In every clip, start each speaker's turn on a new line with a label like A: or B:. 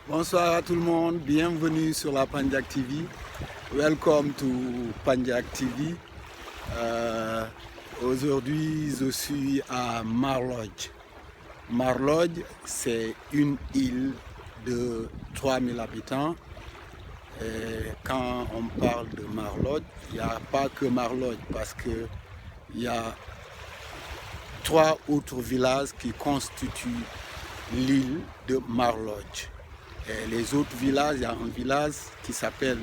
A: Bonsoir à tout le monde, bienvenue sur la Pandiak TV. Welcome to Pandiak TV. Aujourd'hui, je suis à Marlodj. Marlodj, c'est une île de 3000 habitants. Et quand on parle de Marlodj, il n'y a pas que Marlodj parce qu'il y a 3 autres villages qui constituent l'île de Marlodj. Et les autres villages, il y a un village qui s'appelle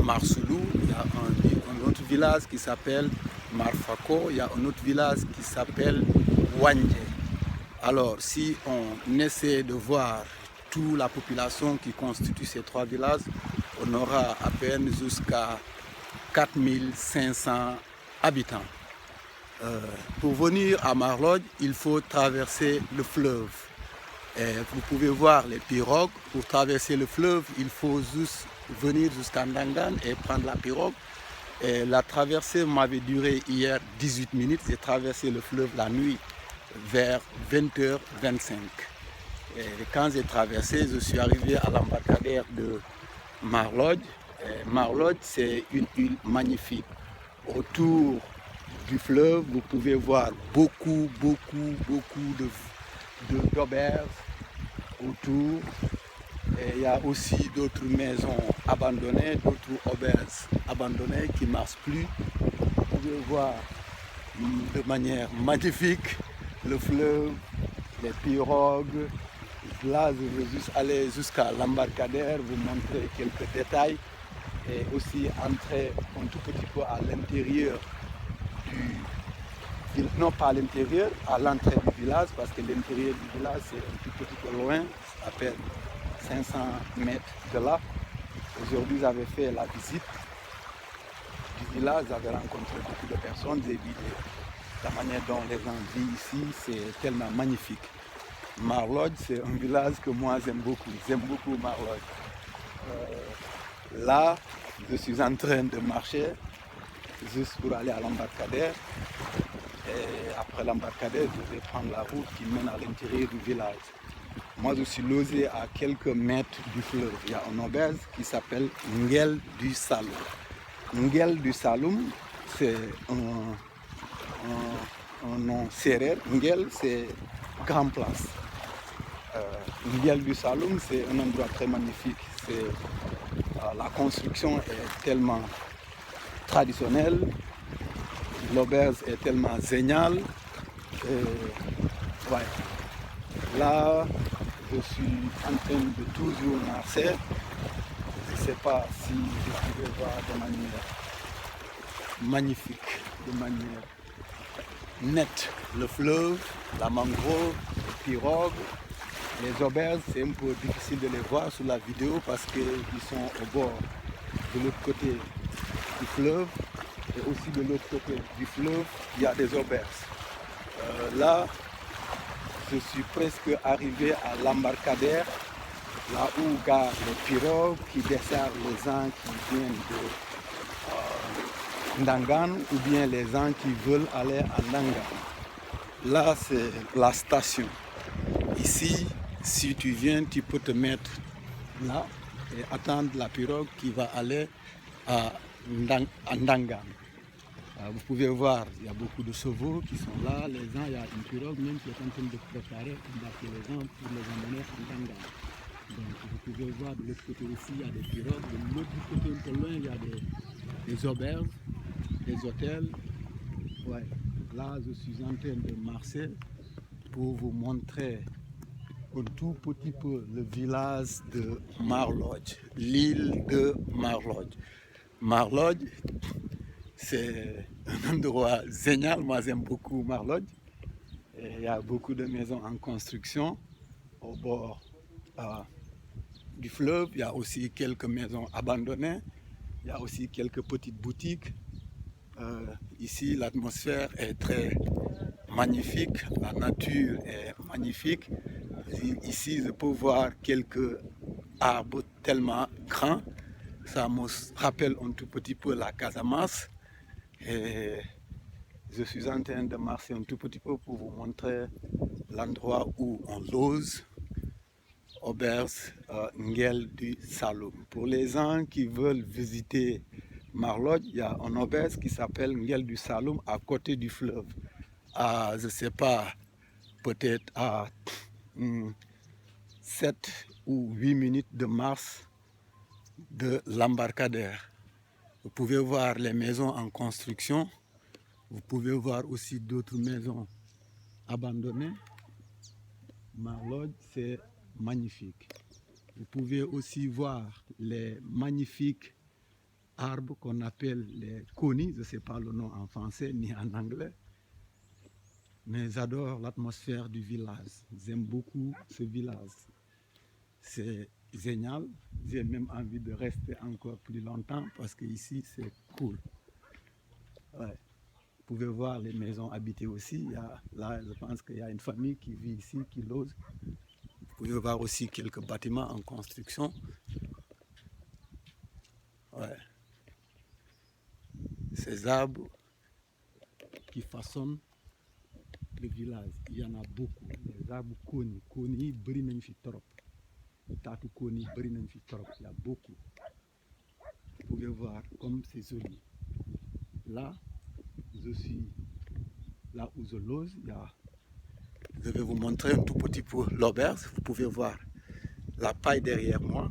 A: Marsoulou, il y a un autre village qui s'appelle Marfako, il y a un autre village qui s'appelle Wandje. Alors, si on essaie de voir toute la population qui constitue ces 3 villages, on aura à peine jusqu'à 4500 habitants. Pour venir à Marlodj, il faut traverser le fleuve. Et vous pouvez voir les pirogues. Pour traverser le fleuve, il faut juste venir jusqu'à Ndangan et prendre la pirogue. Et la traversée m'avait duré hier 18 minutes. J'ai traversé le fleuve la nuit vers 20h25. Et quand j'ai traversé, je suis arrivé à l'embarcadère de Marlodj. Marlodj, c'est une île magnifique. Autour du fleuve, vous pouvez voir beaucoup d'auberges autour. Et il y a aussi d'autres maisons abandonnées, d'autres auberges abandonnées qui ne marchent plus. Vous pouvez voir de manière magnifique le fleuve, les pirogues. Là, je vais juste aller jusqu'à l'embarcadère, vous montrer quelques détails et aussi entrer un tout petit peu à l'intérieur non pas à l'intérieur, à l'entrée du village, parce que l'intérieur du village c'est un tout petit peu loin, à peine 500 mètres de là. Aujourd'hui j'avais fait la visite du village, j'avais rencontré beaucoup de personnes, j'ai vu la manière dont les gens vivent ici, c'est tellement magnifique. Marlodj, c'est un village que moi j'aime beaucoup Marlodj. Là, je suis en train de marcher juste pour aller à l'embarcadère. Et après l'embarcadère, je vais prendre la route qui mène à l'intérieur du village. Moi, je suis logé à quelques mètres du fleuve. Il y a une auberge qui s'appelle Nguel du Saloum. Nguel du Saloum, c'est un nom sérère. Nguel, c'est grand place. Nguel du Saloum, c'est un endroit très magnifique. La construction est tellement traditionnelle. L'auberge est tellement géniale. Ouais. Là, je suis en train de toujours marcher. Je ne sais pas si je pouvais voir de manière magnifique, de manière nette le fleuve, la mangrove, les pirogues. Les auberges, c'est un peu difficile de les voir sur la vidéo parce qu'ils sont au bord de l'autre côté du fleuve. Et aussi de l'autre côté du fleuve, il y a des auberges. Là, je suis presque arrivé à l'embarcadère, là où garent les pirogues qui desservent les gens qui viennent de Ndangan ou bien les gens qui veulent aller à Ndangan. Là, c'est la station. Ici, si tu viens, tu peux te mettre là et attendre la pirogue qui va aller à Ndangan. Vous pouvez voir, il y a beaucoup de chevaux qui sont là, les gens, il y a une pirogue même qui est en train de préparer embarquer les gens pour les emmener en Ndangan. Donc vous pouvez voir de l'autre côté aussi, il y a des pirogues, de l'autre côté un peu loin, il y a des auberges, des hôtels. Ouais. Là, je suis en train de marcher pour vous montrer un tout petit peu le village de Marlodj, l'île de Marlodj. Marlodj, c'est un endroit génial, moi j'aime beaucoup Marlodj. Il y a beaucoup de maisons en construction au bord du fleuve. Il y a aussi quelques maisons abandonnées. Il y a aussi quelques petites boutiques. Ici, l'atmosphère est très magnifique. La nature est magnifique. Ici, je peux voir quelques arbres tellement grands. Ça me rappelle un tout petit peu la Casamance. Et je suis en train de marcher un tout petit peu pour vous montrer l'endroit où on loge. auberge Nguel du Saloum. Pour les gens qui veulent visiter Marlodj, il y a une auberge qui s'appelle Nguel du Saloum à côté du fleuve. Je ne sais pas, peut-être à 7 ou 8 minutes de marche de l'embarcadère. Vous pouvez voir les maisons en construction. Vous pouvez voir aussi d'autres maisons abandonnées. Marlodj, c'est magnifique. Vous pouvez aussi voir les magnifiques arbres qu'on appelle les conis. Je ne sais pas le nom en français ni en anglais. Mais j'adore l'atmosphère du village. J'aime beaucoup ce village. C'est génial. J'ai même envie de rester encore plus longtemps parce que ici c'est cool. Ouais. Vous pouvez voir les maisons habitées aussi. Là, je pense qu'il y a une famille qui vit ici, qui loge. Vous pouvez voir aussi quelques bâtiments en construction. Ouais. Ces arbres qui façonnent le village, il y en a beaucoup. Les arbres connus, bëri nañ fi trop. Taatu connus bëri nañ fi trop. Il y a beaucoup. Vous pouvez voir comme c'est joli. Là, je suis là où je loge. Je vais vous montrer un tout petit peu l'auberge. Vous pouvez voir la paille derrière moi.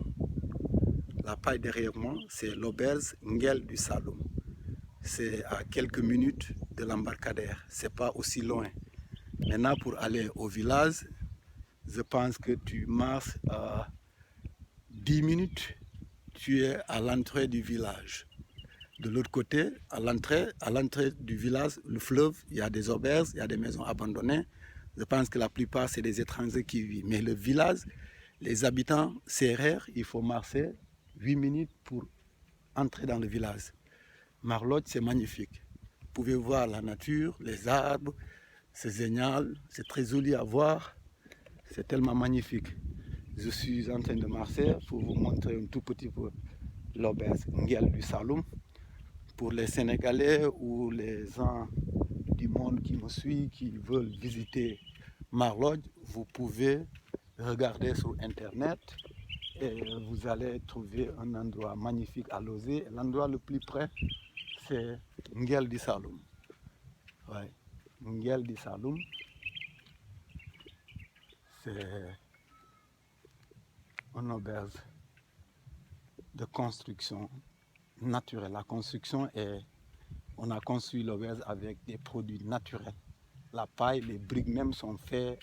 A: La paille derrière moi, c'est l'auberge Nguel du Saloum. C'est à quelques minutes de l'embarcadère. C'est pas aussi loin. Maintenant, pour aller au village, je pense que tu marches 10 minutes. Tu es à l'entrée du village. De l'autre côté, à l'entrée du village, le fleuve, il y a des auberges, il y a des maisons abandonnées. Je pense que la plupart, c'est des étrangers qui vivent. Mais le village, les habitants, c'est rare. Il faut marcher 8 minutes pour entrer dans le village. Marlodj, c'est magnifique. Vous pouvez voir la nature, les arbres. C'est génial. C'est très joli à voir. C'est tellement magnifique. Je suis en train de marcher pour vous montrer un tout petit peu l'auberge Nguel du Saloum. Pour les Sénégalais ou les gens du monde qui me suivent, qui veulent visiter Marlodj, vous pouvez regarder sur Internet et vous allez trouver un endroit magnifique à loger. L'endroit le plus près, c'est Nguel du Saloum. Ouais. Nguel du Saloum, c'est une auberge de construction naturelle. La construction est... On a construit l'auberge avec des produits naturels. La paille, les briques même sont faites,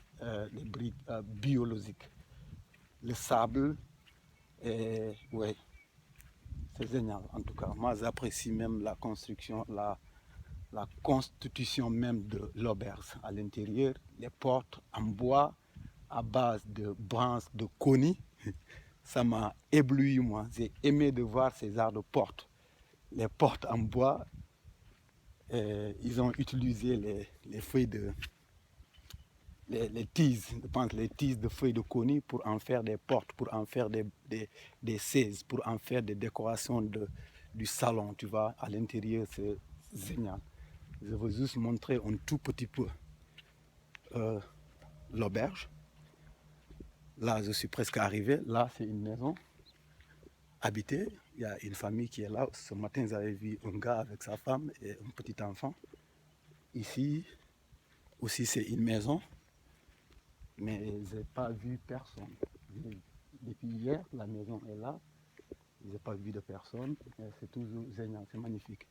A: des briques biologiques. Le sable, ouais, c'est génial en tout cas. Moi j'apprécie même la construction, la constitution même de l'auberge à l'intérieur. Les portes en bois à base de branches de conis. Ça m'a ébloui moi. J'ai aimé de voir ces genres de portes. Les portes en bois. Ils ont utilisé les feuilles de les tiges, je pense les tiges de feuilles de conis pour en faire des portes, pour en faire des chaises, pour en faire des décorations du salon, tu vois, à l'intérieur, c'est génial. Je veux juste montrer un tout petit peu l'auberge. Là, je suis presque arrivé. Là, c'est une maison habitée. Il y a une famille qui est là. Ce matin, j'avais vu un gars avec sa femme et un petit enfant. Ici, aussi, c'est une maison. Mais je n'ai pas vu personne. Depuis hier, la maison est là. Je n'ai pas vu de personne. C'est toujours génial, c'est magnifique.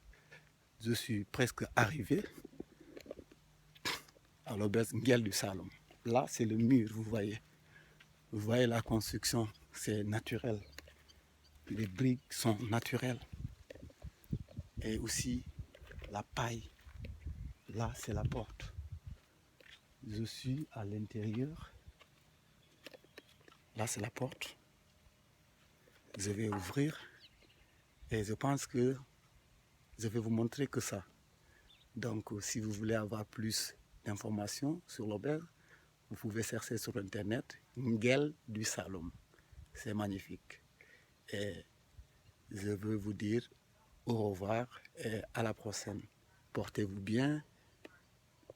A: Je suis presque arrivé à l'auberge Nguel du Saloum. Là, c'est le mur, vous voyez. Vous voyez la construction, c'est naturel. Les briques sont naturelles. Et aussi la paille. Là, c'est la porte. Je suis à l'intérieur. Là, c'est la porte. Je vais ouvrir. Et je pense que je vais vous montrer que ça. Donc, si vous voulez avoir plus d'informations sur l'auberge, vous pouvez chercher sur Internet Nguel du Saloum. C'est magnifique. Et je veux vous dire au revoir et à la prochaine. Portez-vous bien